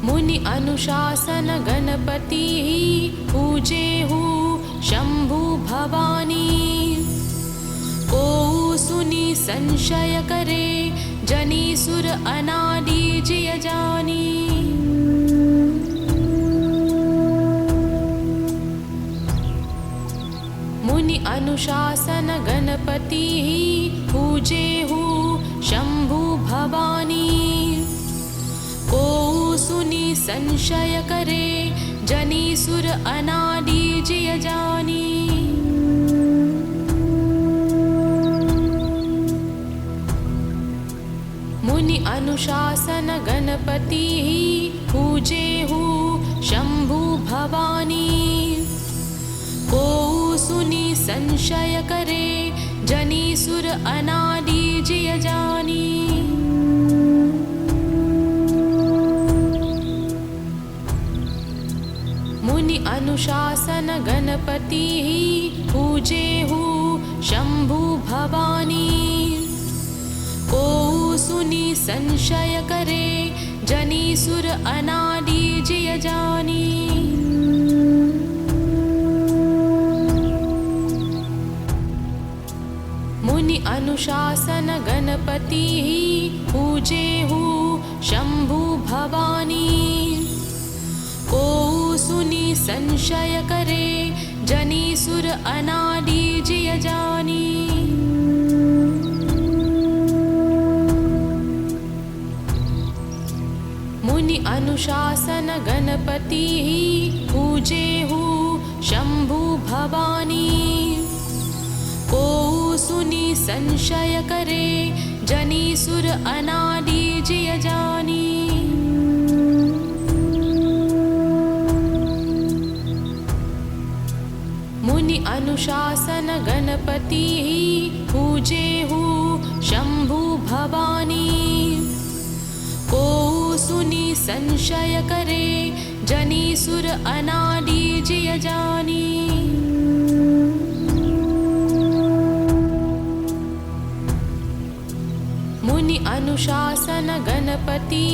मुनि अनुशासन गणपति पूजेहु शंभु भवानी। को सुनि संशय करे जनी सुर अनादि जिय जानी। मुनि अनुशासन गणपति पूजेहु शंभु भवानी। को सुनि संशय करे जनी सुर अनादि जिय जानी। मुनि अनुशासन गणपति पूजेहु शंभु भवानी। को सुनि संशय करे जनी सुर अनादि जिय जानी। मुनि अनुशासन गणपति पूजेहु शंभु भवानी। को सुनि संशय करे जनी सुर अनादि जिय जानी। मुनि अनुशासन गणपति पूजेहु शंभु भवानी। को सुनि संशय करे जनी सुर अनादि जिय जानी। मुनि अनुशासन गणपति पूजेहु शंभु भवानी। को सुनि संशय करे जनी सुर अनादि जिय जानी। मुनि अनुशासन गणपति पूजेहु शंभु भवानी। को सुनि संशय करे जनी सुर अनादि जिय जानी। मुनि अनुशासन गणपति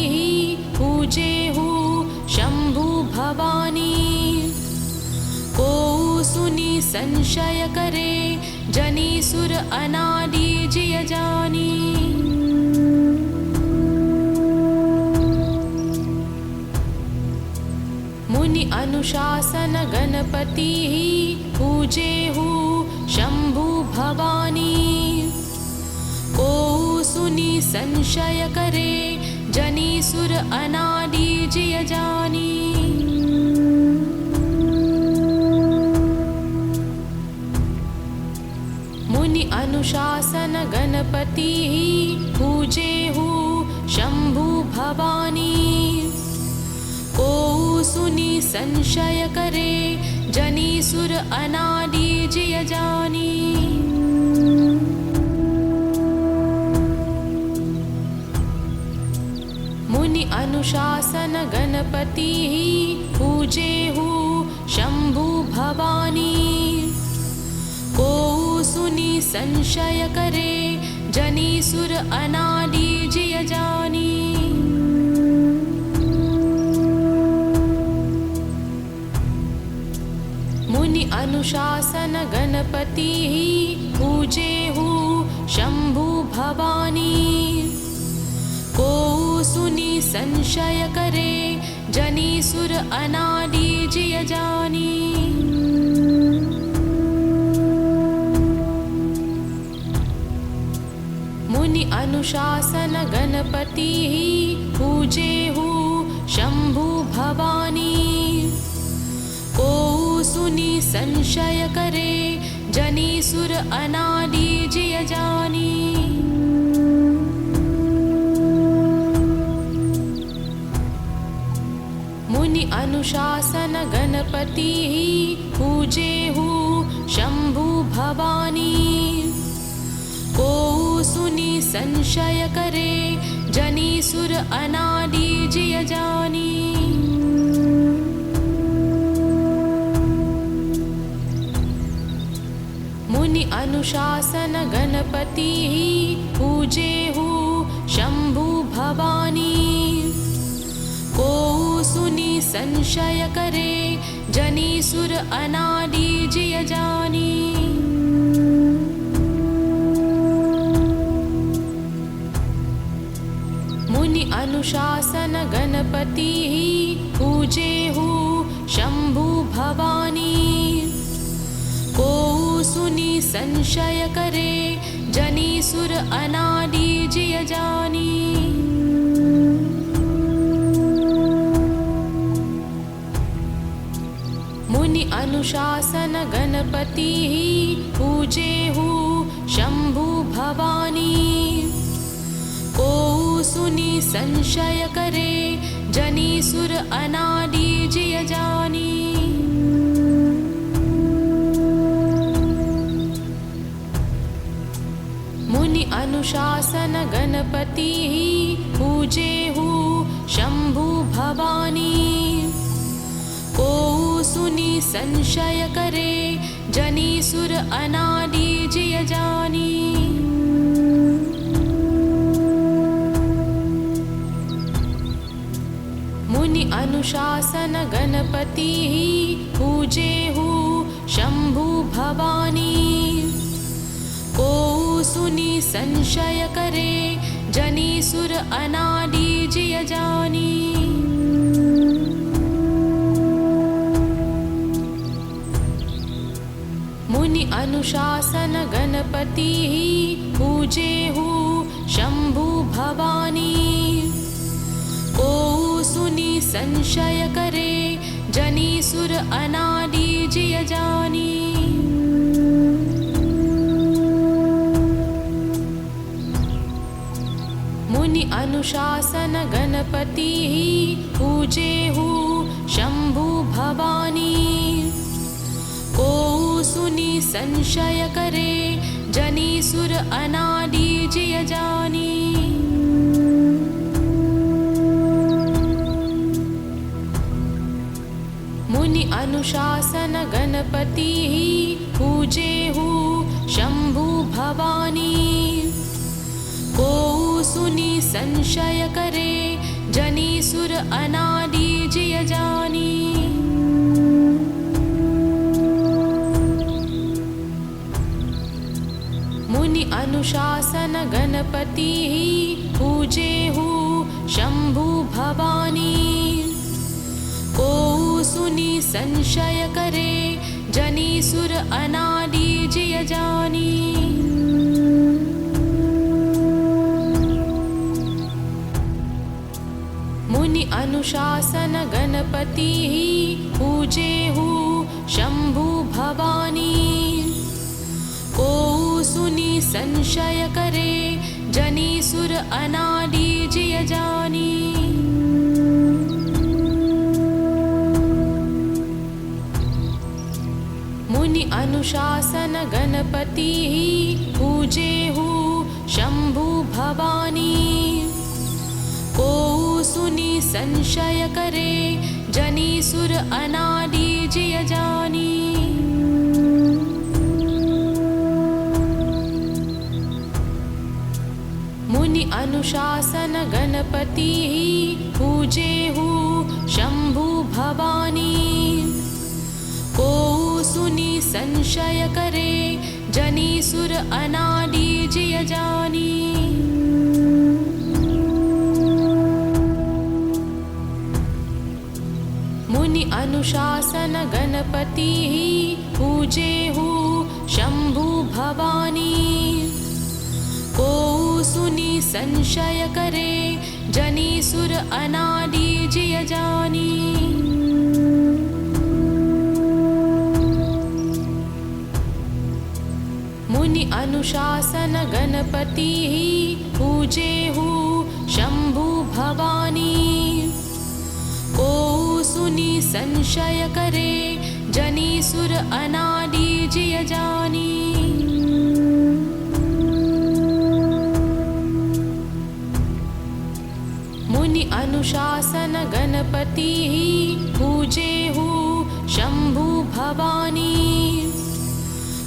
पूजेहु शंभु भवानी। को सुनि संशय करे जनी सुर अनादि जिय जानी। मुनि अनुशासन गणपति पूजेहु शंभु भवानी। को सुनि संशय करे जनी सुर अनादि जिय जानी। मुनि अनुशासन गणपति पूजेहु शंभु भवानी। को सुनि संशय करे जनी सुर अनादि जिय जानी। मुनि अनुशासन गणपति पूजेहु शंभु भवानी। को सुनि संशय करे जनी सुर अनादि जिय जानी। मुनि अनुशासन गणपति पूजेहु शंभु भवानी। को सुनि संशय करे जनी सुर अनादि जिय जानी। मुनि अनुशासन गणपति पूजेहु शंभु भवानी। को सुनि संशय करे जनी सुर अनादि जिय जानी। मुनि अनुशासन गणपति पूजेहु शंभु भवानी। को सुनि संशय करे जनी सुर अनादि जिय जानी। मुनि अनुशासन गणपति पूजेहु शंभु भवानी। को संशय करे, जनी सुर अनादि जिय जानी। मुनि अनुशासन गणपति पूजे हु शंभु भवानी। को सुनी संशय करे, जनी सुर अनादि जिय जानी। मुनि अनुशासन गणपति पूजे हु शंभु भवानी। को सुनी संशय करे, जनी सुर अनादि जिय जानी। मुनि अनुशासन गणपति पूजे हु शंभु भवानी। को सुनी संशय करे, जनी सुर अनादि जिय जानी। मुनि अनुशासन गणपति पूजे हु शंभु भवानी। को सुनी संशय करे, जनी सुर अनादि जिय जानी। मुनि अनुशासन गणपति पूजे हु शंभु भवानी। को सुनी संशय करे, जनी सुर अनादि जिय जानी। मुनि अनुशासन गणपति पूजे हु शंभु भवानी। को सुनी संशय करे, जनी सुर अनादि जिय जानी। मुनि अनुशासन गणपति पूजे हु शंभु भवानी। को सुनी संशय करे, जनी सुर अनादि जिय जानी। मुनि अनुशासन गणपति पूजे हु शंभु भवानी। को सुनी संशय करे, जनी सुर अनादि जिय जानी। मुनि अनुशासन गणपति पूजे हु शंभु भवानी। को सुनी संशय करे, जनी सुर अनादि जिय जानी। मुनि अनुशासन गणपति पूजे हु शंभु भवानी। को सुनी संशय करे, जनी सुर अनादि जिय जानी। मुनि अनुशासन गणपति पूजे हु शंभु भवानी। को सुनी संशय करे, जनी सुर अनादि जिय जानी। मुनि अनुशासन गणपति पूजे हु शंभु भवानी। को सुनी संशय करे, जनी सुर अनादि जिय जानी। मुनि अनुशासन गणपति पूजे हु शंभु भवानी। को सुनी संशय करे, जनी सुर अनादि जिय जानी। मुनि अनुशासन गणपति पूजे हु शंभु भवानी।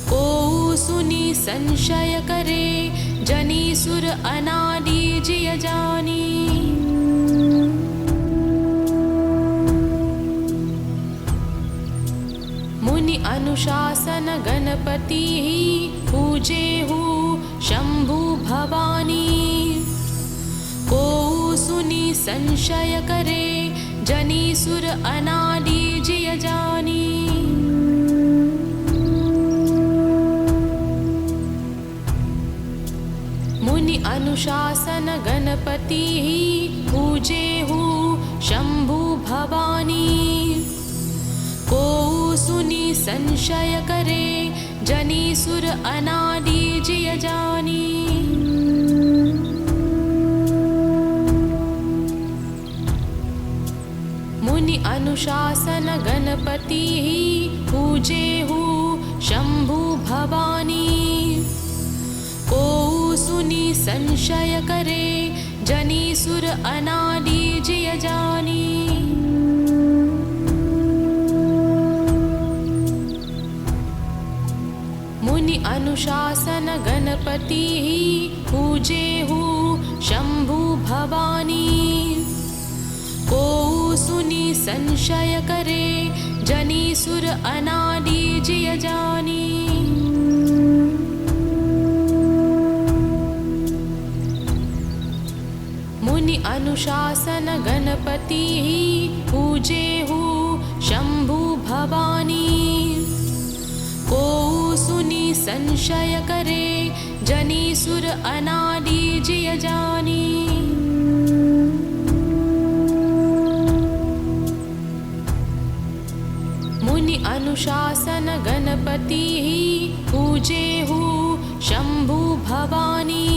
को सुनी संशय करे, जनी सुर अनादि जिय जानी। गणपतिः पूजेहु शम्भु भवानी। को सुनि संशय करे जनि सुर अनादि जिय जानी। मुनि अनुशासन गणपतिः पूजेहु शम्भु भवानी। को सुनि संशय करे जनि सुर अनादि जिय जानी। मुनि अनुशासन गणपतिः पूजेहु शम्भु भवानी। को सुनि संशय करे जनि सुर अनादि जिय जानी। मुनि अनुशासन गणपतिः पूजेहु शम्भु भवानी। को सुनि संशय करे जनि सुर अनादि जिय जानी। मुनि अनुशासन गणपतिः पूजेहु शम्भु भवानी। को सुनि संशय करे जनि सुर अनादि जिय जानी। मुनि अनुशासन गणपतिः पूजेहु शम्भु भवानी।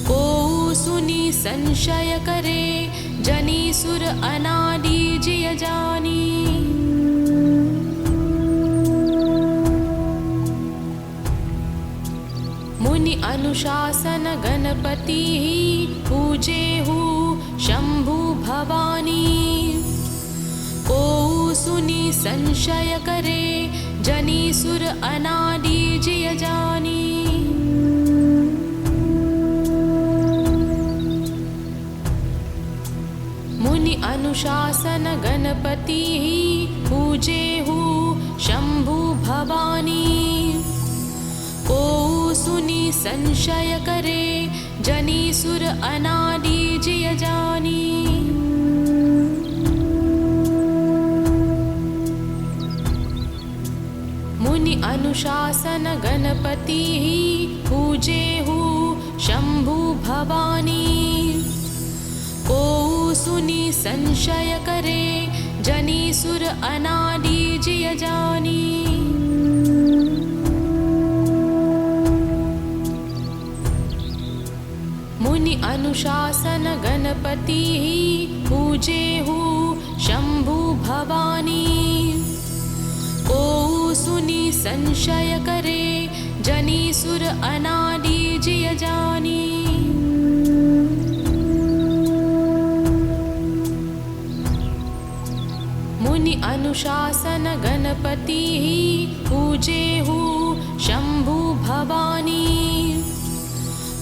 को सुनि संशय करे जनि सुर अनादि जिय जानी। मुनि अनुशासन गणपतिः पूजेहु शम्भु भवानी। को सुनि संशय करे जनि सुर अनादि जिय जानी। मुनि अनुशासन गणपतिः पूजेहु शम्भु भवानी। को सुनि संशय करे जनि सुर अनादि जिय जानी। मुनि अनुशासन गणपतिः पूजेहु शम्भु भवानी। को सुनि संशय करे जनि सुर अनादि जिय जानी। मुनि अनुशासन गणपतिः पूजेहु शम्भु भवानी। को सुनि संशय करे जनि सुर अनादि जिय जानी। मुनि अनुशासन गणपतिः पूजेहु शम्भु भवानी।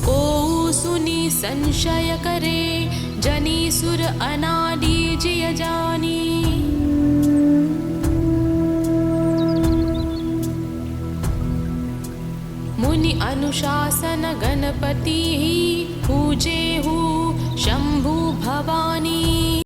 को सुनि संशय करे जनि सुर अनादि जिय जानी। मुनि अनुशासन गणपतिः पूजेहु शम्भु भवानी।